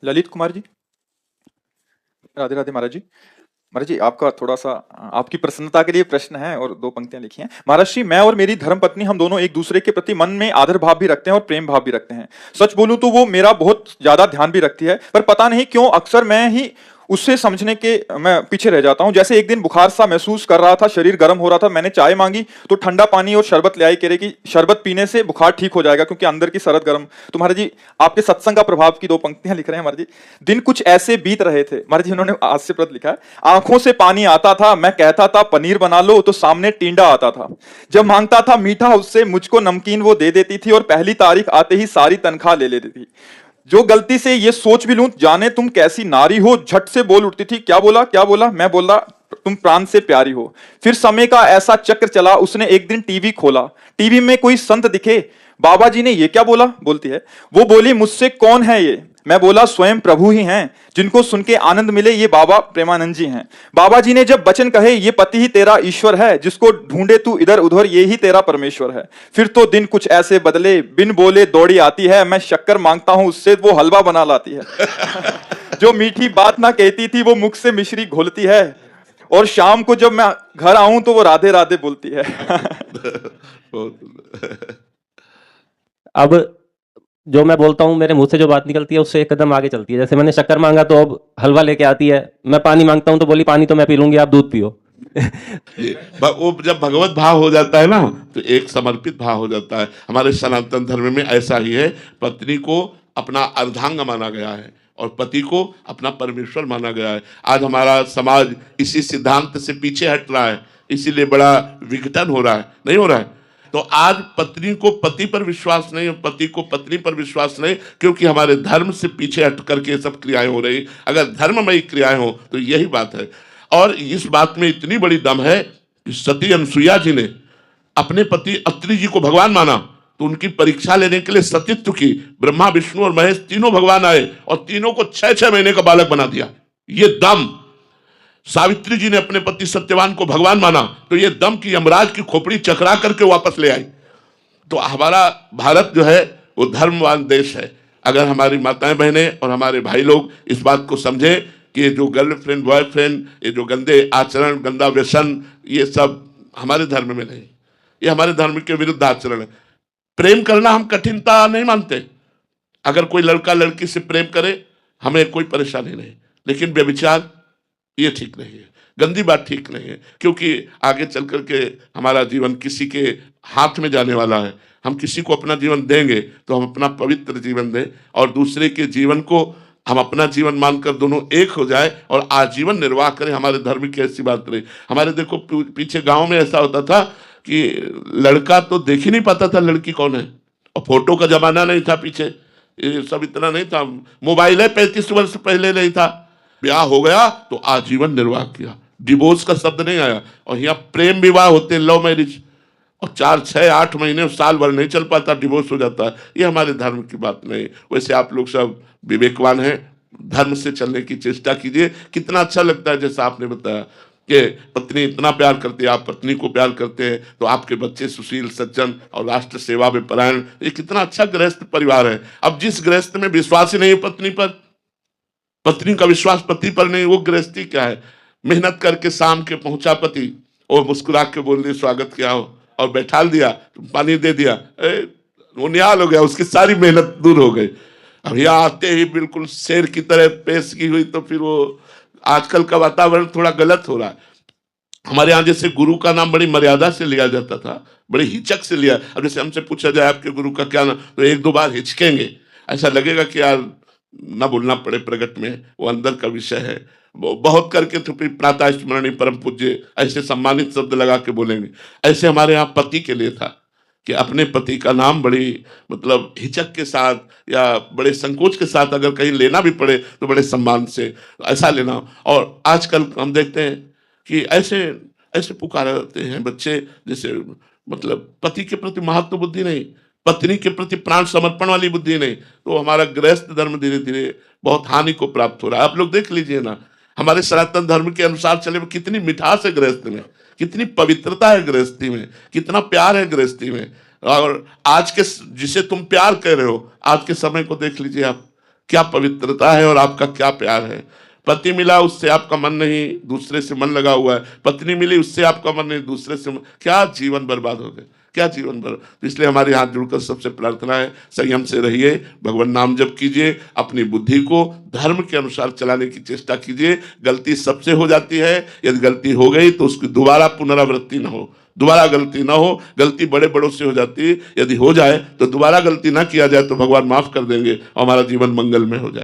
ललित कुमार जी। राधे राधे महाराज जी। महाराज जी, आपका थोड़ा सा आपकी प्रसन्नता के लिए प्रश्न है और दो पंक्तियां लिखी हैं। महाराज जी, मैं और मेरी धर्म पत्नी हम दोनों एक दूसरे के प्रति मन में आदर भाव भी रखते हैं और प्रेम भाव भी रखते हैं। सच बोलूं तो वो मेरा बहुत ज्यादा ध्यान भी रखती है, पर पता नहीं क्यों अक्सर मैं ही उससे समझने के मैं पीछे रह जाता हूं। जैसे एक दिन बुखार सा महसूस कर रहा था, शरीर गर्म हो रहा था, मैंने चाय मांगी तो ठंडा पानी और शरबत ले आई, कह रहे कि शरबत पीने से बुखार ठीक हो जाएगा क्योंकि अंदर की सरद गर्म। तो महाराज जी, आपके सत्संग का प्रभाव की दो पंक्तियां लिख रहे हैं महाराज जी। दिन कुछ ऐसे बीत रहे थे, महाराज जी उन्होंने हास्यप्रद लिखा है। आंखों से पानी आता था, मैं कहता था पनीर बना लो तो सामने टींडा आता था। जब मांगता था मीठा उससे, मुझको नमकीन वो दे देती थी और पहली तारीख आते ही सारी तनख्वाह ले लेती थी। जो गलती से ये सोच भी लूं, जाने तुम कैसी नारी हो, झट से बोल उठती थी क्या बोला क्या बोला। मैं बोला तुम प्राण से प्यारी हो। फिर समय का ऐसा चक्र चला, उसने एक दिन टीवी खोला, टीवी में कोई संत दिखे। बाबा जी ने ये क्या बोला, बोलती है। वो बोली मुझसे कौन है ये। मैं बोला स्वयं प्रभु ही हैं, जिनको सुन के आनंद मिले ये बाबा प्रेमानंद जी हैं। बाबा जी ने जब वचन कहे ये पति ही तेरा ईश्वर है, जिसको ढूंढे तू इधर उधर ये ही तेरा परमेश्वर है। फिर तो दिन कुछ ऐसे बदले, बिन बोले दौड़ी आती है, मैं शक्कर मांगता हूं उससे वो हलवा बना लाती है। जो मीठी बात ना कहती थी वो मुख से मिश्री घोलती है, और शाम को जब मैं घर आऊं तो वो राधे राधे बोलती है। अब जो मैं बोलता हूँ, मेरे मुंह से जो बात निकलती है उससे एक कदम आगे चलती है। जैसे मैंने शक्कर मांगा तो अब हलवा लेके आती है, मैं पानी मांगता हूँ तो बोली पानी तो मैं पी लूंगी, आप दूध पियो। वो जब भगवत भाव हो जाता है ना तो एक समर्पित भाव हो जाता है। हमारे सनातन धर्म में ऐसा ही है, पत्नी को अपना अर्धांग माना गया है और पति को अपना परमेश्वर माना गया है। आज हमारा समाज इसी सिद्धांत से पीछे हट रहा है, इसीलिए बड़ा विघटन हो रहा है, नहीं हो रहा है। तो आज पत्नी को पति पर विश्वास नहीं, पति को पत्नी पर विश्वास नहीं, क्योंकि हमारे धर्म से पीछे हट करके सब क्रियाएं हो रही। अगर धर्ममयी क्रियाएं हो तो यही बात है। और इस बात में इतनी बड़ी दम है कि सती अनुसुईया जी ने अपने पति अत्रि जी को भगवान माना, तो उनकी परीक्षा लेने के लिए सतीत्व की। ब्रह्मा विष्णु और महेश तीनों भगवान आए और तीनों को 6-6 महीने का बालक बना दिया। ये दम। सावित्री जी ने अपने पति सत्यवान को भगवान माना, तो ये दम की यमराज की खोपड़ी चकरा करके वापस ले आई। तो हमारा भारत जो है वो धर्मवान देश है। अगर हमारी माताएं बहनें और हमारे भाई लोग इस बात को समझे कि जो गर्लफ्रेंड बॉयफ्रेंड, ये जो गंदे आचरण, गंदा व्यसन, ये सब हमारे धर्म में नहीं, ये हमारे धर्म के विरुद्ध आचरण है। प्रेम करना हम कठिनता नहीं मानते। अगर कोई लड़का लड़की से प्रेम करे हमें कोई परेशानी नहीं, लेकिन व्यभिचार ये ठीक नहीं है, गंदी बात ठीक नहीं है, क्योंकि आगे चल करके हमारा जीवन किसी के हाथ में जाने वाला है। हम किसी को अपना जीवन देंगे तो हम अपना पवित्र जीवन दें और दूसरे के जीवन को हम अपना जीवन मानकर दोनों एक हो जाए और आजीवन निर्वाह करें। हमारे धर्म की ऐसी बात रही। हमारे देखो पीछे गांव में ऐसा होता था कि लड़का तो देख ही नहीं पाता था लड़की कौन है, और फोटो का जमाना नहीं था, पीछे ये सब इतना नहीं था, मोबाइल है 35 वर्ष पहले नहीं था। ब्याह हो गया तो आजीवन निर्वाह किया, डिवोर्स का शब्द नहीं आया। और यहाँ प्रेम विवाह होते, लव मैरिज, और 4-6-8 महीने साल भर नहीं चल पाता, डिवोर्स हो जाता है। ये हमारे धर्म की बात नहीं। वैसे आप लोग सब विवेकवान हैं, धर्म से चलने की चेष्टा कीजिए। कितना अच्छा लगता है जैसा आपने बताया कि पत्नी इतना प्यार करती है, आप पत्नी को प्यार करते हैं, तो आपके बच्चे सुशील सज्जन और राष्ट्र सेवा में परायण। ये कितना अच्छा गृहस्थ परिवार है। अब जिस गृहस्थ में विश्वास ही नहीं है पत्नी पर, पत्नी का विश्वास पति पर नहीं, वो गृहस्थी क्या है। मेहनत करके शाम के पहुंचा पति और मुस्कुरा के बोल दिया स्वागत किया हो और बैठा दिया, पानी दे दिया, वो निहाल हो गया, उसकी सारी मेहनत दूर हो गई। अब यहाँ आते ही बिल्कुल शेर की तरह पेश की हुई, तो फिर वो आजकल का वातावरण थोड़ा गलत हो रहा है। हमारे यहाँ जैसे गुरु का नाम बड़ी मर्यादा से लिया जाता था, बड़े हिचक से लिया। अब जैसे हमसे पूछा जाए आपके गुरु का क्या नाम, तो 1-2 बार हिचकेंगे, ऐसा लगेगा कि यार ना बोलना पड़े प्रगट में, वो अंदर का विषय है। बहुत करके तो फिर प्रातः स्मरणी परम पूज्य ऐसे सम्मानित शब्द लगा के बोलेंगे। ऐसे हमारे यहाँ पति के लिए था कि अपने पति का नाम बड़ी मतलब हिचक के साथ या बड़े संकोच के साथ अगर कहीं लेना भी पड़े तो बड़े सम्मान से ऐसा लेना। और आजकल हम देखते हैं कि ऐसे ऐसे पुकारे जाते हैं बच्चे, जैसे मतलब पति के प्रति महत्व बुद्धि नहीं, पत्नी के प्रति प्राण समर्पण वाली बुद्धि नहीं। तो हमारा गृहस्थ धर्म धीरे धीरे बहुत हानि को प्राप्त हो रहा है। आप लोग देख लीजिए ना, हमारे सनातन धर्म के अनुसार चले वो कितनी मिठास है गृहस्थ में, कितनी पवित्रता है गृहस्थी में, कितना प्यार है गृहस्थी में। और आज के जिसे तुम प्यार कह रहे हो, आज के समय को देख लीजिए आप, क्या पवित्रता है और आपका क्या प्यार है। पति मिला उससे आपका मन नहीं, दूसरे से मन लगा हुआ है। पत्नी मिली उससे आपका मन नहीं, दूसरे से क्या जीवन बर्बाद हो गए, क्या जीवन बर्बाद। तो इसलिए हमारे हाथ जुड़कर सबसे प्रार्थना है, संयम से रहिए, भगवान नाम जप कीजिए, अपनी बुद्धि को धर्म के अनुसार चलाने की चेष्टा कीजिए। गलती सबसे हो जाती है, यदि गलती हो गई तो उसकी दोबारा पुनरावृत्ति न हो, दोबारा गलती ना हो। गलती बड़े बड़ों से हो जाती है, यदि हो जाए तो दोबारा गलती ना किया जाए तो भगवान माफ कर देंगे और हमारा जीवन मंगल में हो जाए।